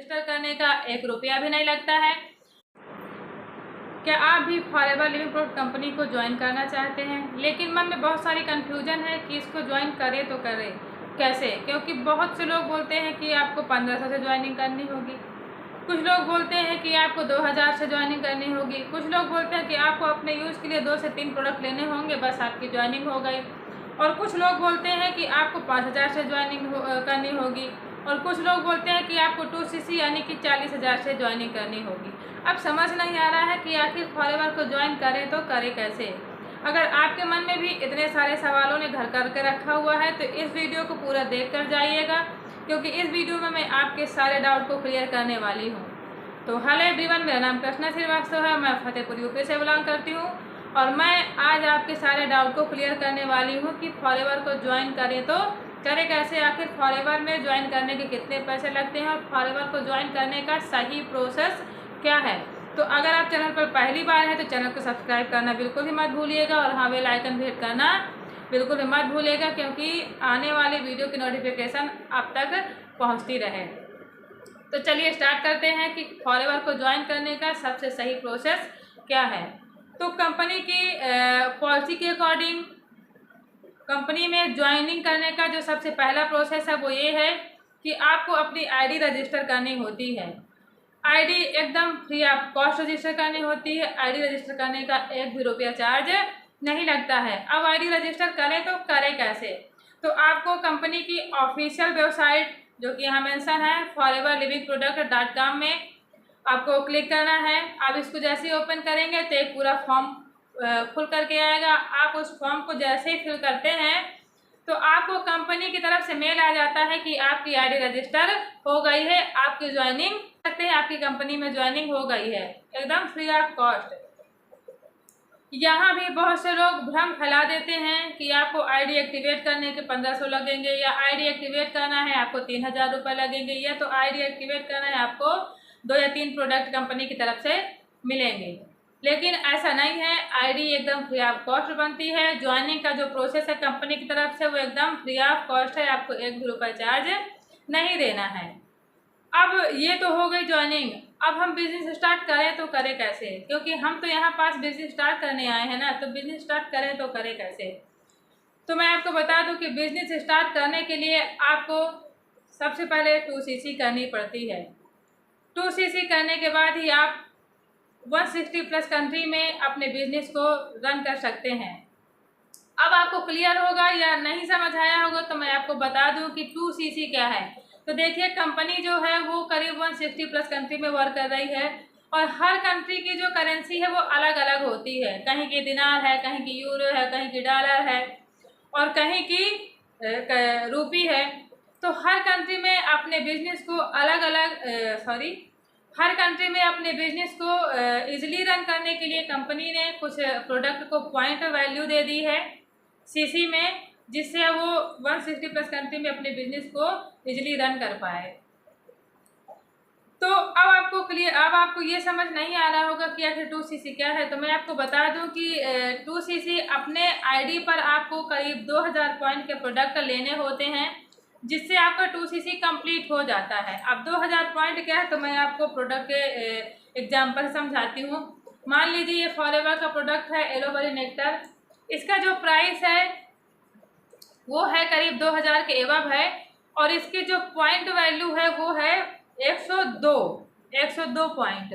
Register करने का 1 रुपया भी नहीं लगता है। क्या आप भी फॉरएवर लिविंग प्रोडक्ट कंपनी को ज्वाइन करना चाहते हैं, लेकिन मन में बहुत सारी कन्फ्यूजन है कि इसको ज्वाइन करें तो करें कैसे? क्योंकि बहुत से लोग बोलते हैं कि आपको 1500 से ज्वाइनिंग करनी होगी, कुछ लोग बोलते हैं कि आपको 2000 से ज्वाइनिंग करनी होगी, कुछ लोग बोलते हैं कि आपको अपने यूज़ के लिए 2 से 3 प्रोडक्ट लेने होंगे, बस आपकी ज्वाइनिंग हो गई। और कुछ लोग बोलते हैं कि आपको 5000 से ज्वाइनिंग करनी होगी, और कुछ लोग बोलते हैं कि आपको 2cc यानी कि 40,000 से ज्वाइनिंग करनी होगी। अब समझ नहीं आ रहा है कि आखिर फॉरएवर को ज्वाइन करें तो करें कैसे। अगर आपके मन में भी इतने सारे सवालों ने घर करके रखा हुआ है तो इस वीडियो को पूरा देख कर जाइएगा, क्योंकि इस वीडियो में मैं आपके सारे डाउट को क्लियर करने वाली हूँ। तो हेलो एवरीवन, मेरा नाम कृष्णा श्रीवास्तव है, मैं फतेहपुर यूपी से बिलोंग करती हूँ और मैं आज आपके सारे डाउट को क्लियर करने वाली हूँ कि फॉरएवर को ज्वाइन करें तो करें कैसे, आखिर फॉरएवर में ज्वाइन करने के कितने पैसे लगते हैं और फॉरएवर को ज्वाइन करने का सही प्रोसेस क्या है। तो अगर आप चैनल पर पहली बार हैं तो चैनल को सब्सक्राइब करना बिल्कुल ही मत भूलिएगा और हाँ बेल आइकन भी हिट करना बिल्कुल ही मत भूलिएगा, क्योंकि आने वाली वीडियो की नोटिफिकेशन आप तक पहुँचती रहे। तो चलिए स्टार्ट करते हैं कि फॉरएवर को ज्वाइन करने का सबसे सही प्रोसेस क्या है। तो कंपनी की पॉलिसी के अकॉर्डिंग कंपनी में ज्वाइनिंग करने का जो सबसे पहला प्रोसेस है वो ये है कि आपको अपनी आईडी रजिस्टर करनी होती है। आईडी एकदम फ्री ऑफ कॉस्ट रजिस्टर करनी होती है। आईडी रजिस्टर करने का 1 भी रुपया चार्ज नहीं लगता है। अब आईडी रजिस्टर करें तो करें कैसे? तो आपको कंपनी की ऑफिशियल वेबसाइट जो कि यहाँ मेंशन है foreverlivingproduct.com में आपको क्लिक करना है। आप इसको जैसे ही ओपन करेंगे तो एक पूरा फॉर्म खुल करके आएगा। आप उस फॉर्म को जैसे ही फिल करते हैं तो आपको कंपनी की तरफ से मेल आ जाता है कि आपकी आईडी रजिस्टर हो गई है, आपकी ज्वाइनिंग सकते हैं, आपकी कंपनी में ज्वाइनिंग हो गई है एकदम फ्री ऑफ कॉस्ट। यहाँ भी बहुत से लोग भ्रम फैला देते हैं कि आपको आईडी एक्टिवेट करने के 1500 लगेंगे, या आईडी एक्टिवेट करना है आपको 3000 रुपये लगेंगे, या तो आईडी एक्टिवेट करना है आपको 2 या 3 प्रोडक्ट कंपनी की तरफ से मिलेंगे। लेकिन ऐसा नहीं है, आईडी एकदम फ्री ऑफ कॉस्ट बनती है। ज्वाइनिंग का जो प्रोसेस है कंपनी की तरफ से वो एकदम फ्री ऑफ कॉस्ट है, आपको 1 भी रुपये चार्ज नहीं देना है। अब ये तो हो गई ज्वाइनिंग। अब हम बिजनेस स्टार्ट करें तो करें कैसे, क्योंकि हम तो यहाँ पास बिजनेस स्टार्ट करने आए हैं ना, तो बिजनेस स्टार्ट करें तो करें कैसे। तो मैं आपको बता दूं कि बिजनेस स्टार्ट करने के लिए आपको सबसे पहले 2cc करनी पड़ती है। 2cc करने के बाद ही आप 160 प्लस कंट्री में अपने बिजनेस को रन कर सकते हैं। अब आपको क्लियर होगा या नहीं समझ आया होगा तो मैं आपको बता दूं कि 2cc क्या है। तो देखिए, कंपनी जो है वो करीब 160 प्लस कंट्री में वर्क कर रही है और हर कंट्री की जो करेंसी है वो अलग अलग होती है। कहीं की दिनार है, कहीं की यूरो है, कहीं की डॉलर है और कहीं की रूपी है। तो हर कंट्री में अपने बिजनेस को हर कंट्री में अपने बिजनेस को इजीली रन करने के लिए कंपनी ने कुछ प्रोडक्ट को पॉइंट वैल्यू दे दी है सीसी में, जिससे वो 160 प्लस कंट्री में अपने बिजनेस को इजीली रन कर पाए। तो अब आपको ये समझ नहीं आ रहा होगा कि आखिर 2cc क्या है। तो मैं आपको बता दूं कि 2cc अपने आईडी पर आपको करीब 2000 पॉइंट के प्रोडक्ट लेने होते हैं, जिससे आपका 2cc कंप्लीट हो जाता है। अब 2000 पॉइंट क्या है तो मैं आपको प्रोडक्ट के एग्जांपल समझाती हूँ। मान लीजिए ये फॉरएवर का प्रोडक्ट है एलोवेरा नेक्टर। इसका जो प्राइस है वो है करीब 2000 के एबव है और इसकी जो पॉइंट वैल्यू है वो है 102 पॉइंट।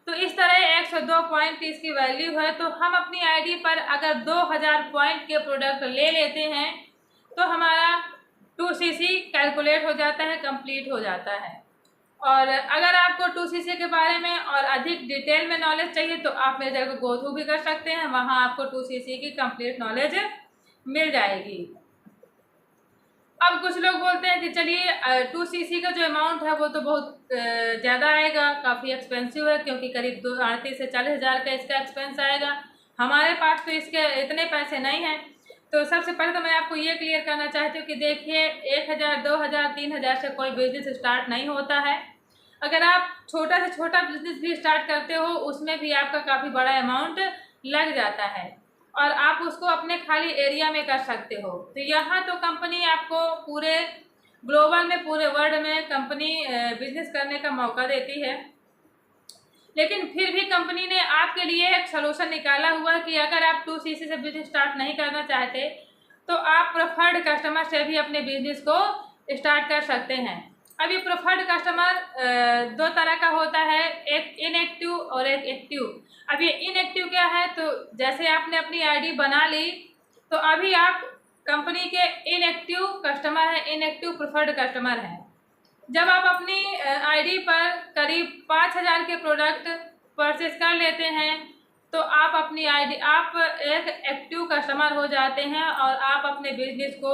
तो इस तरह 102 पॉइंट की इसकी वैल्यू है। तो हम अपनी आईडी पर अगर 2000 पॉइंट के प्रोडक्ट ले लेते हैं तो हमारा 2cc कैलकुलेट हो जाता है, कंप्लीट हो जाता है। और अगर आपको 2cc के बारे में और अधिक डिटेल में नॉलेज चाहिए तो आप मेरे चैनल को गो थ्रू भी कर सकते हैं, वहाँ आपको 2cc की कंप्लीट नॉलेज मिल जाएगी। अब कुछ लोग बोलते हैं कि चलिए 2cc का जो अमाउंट है वो तो बहुत ज़्यादा आएगा, काफ़ी एक्सपेंसिव है, क्योंकि करीब 38 से 40 हज़ार का इसका एक्सपेंस आएगा। हमारे पास तो इसके इतने पैसे नहीं हैं। तो सबसे पहले तो मैं आपको ये क्लियर करना चाहती हूँ कि देखिए 1000, 2000, 3000 से कोई बिजनेस स्टार्ट नहीं होता है। अगर आप छोटा से छोटा बिजनेस भी स्टार्ट करते हो उसमें भी आपका काफ़ी बड़ा अमाउंट लग जाता है और आप उसको अपने खाली एरिया में कर सकते हो। तो यहाँ तो कंपनी आपको पूरे ग्लोबल में पूरे वर्ल्ड में कंपनी बिजनेस करने का मौका देती है। लेकिन फिर भी कंपनी ने आपके लिए एक सलूशन निकाला हुआ है कि अगर आप 2CC से बिजनेस स्टार्ट नहीं करना चाहते तो आप प्रेफर्ड कस्टमर से भी अपने बिजनेस को स्टार्ट कर सकते हैं। अब ये प्रेफर्ड कस्टमर दो तरह का होता है, एक इनएक्टिव और एक एक्टिव। अब ये इनएक्टिव क्या है, तो जैसे आपने अपनी आईडी बना ली तो अभी आप कंपनी के इनएक्टिव कस्टमर हैं, इनएक्टिव प्रेफर्ड कस्टमर हैं। जब आप अपनी आईडी पर करीब 5,000 के प्रोडक्ट परचेस कर लेते हैं तो आप अपनी आईडी आप एक एक्टिव कस्टमर हो जाते हैं और आप अपने बिजनेस को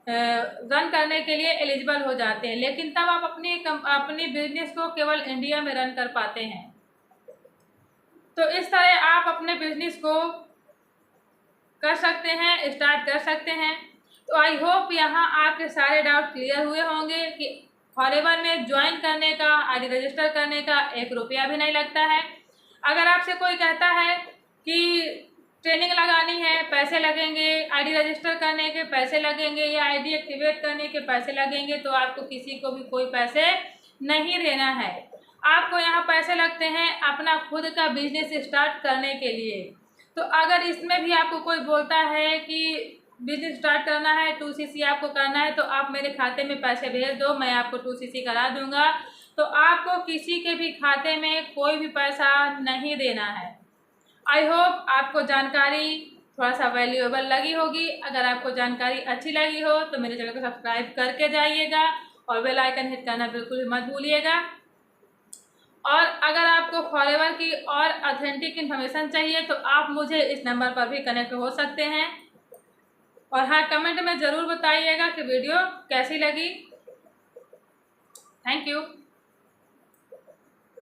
रन करने के लिए एलिजिबल हो जाते हैं। लेकिन तब आप अपनी बिजनेस को केवल इंडिया में रन कर पाते हैं। तो इस तरह आप अपने बिजनेस को कर सकते हैं, स्टार्ट कर सकते हैं। तो आई होप यहाँ आपके सारे डाउट क्लियर हुए होंगे कि फॉरएवर में ज्वाइन करने का, आईडी रजिस्टर करने का 1 रुपया भी नहीं लगता है। अगर आपसे कोई कहता है कि ट्रेनिंग लगानी है, पैसे लगेंगे, आईडी रजिस्टर करने के पैसे लगेंगे या आईडी एक्टिवेट करने के पैसे लगेंगे, तो आपको किसी को भी कोई पैसे नहीं देना है। आपको यहाँ पैसे लगते हैं अपना खुद का बिजनेस स्टार्ट करने के लिए। तो अगर इसमें भी आपको कोई बोलता है कि बिजनेस स्टार्ट करना है, 2CC आपको करना है, तो आप मेरे खाते में पैसे भेज दो, मैं आपको 2CC करा दूंगा। तो आपको किसी के भी खाते में कोई भी पैसा नहीं देना है। आई होप आपको जानकारी थोड़ा सा वैल्यूएबल लगी होगी। अगर आपको जानकारी अच्छी लगी हो तो मेरे चैनल को सब्सक्राइब करके जाइएगा और बेल आइकन हिट करना बिल्कुल भी मत भूलिएगा। और अगर आपको फॉरएवर की और ऑथेंटिक इन्फॉर्मेशन चाहिए तो आप मुझे इस नंबर पर भी कनेक्ट हो सकते हैं। और हाँ, कमेंट में ज़रूर बताइएगा कि वीडियो कैसी लगी। Thank you.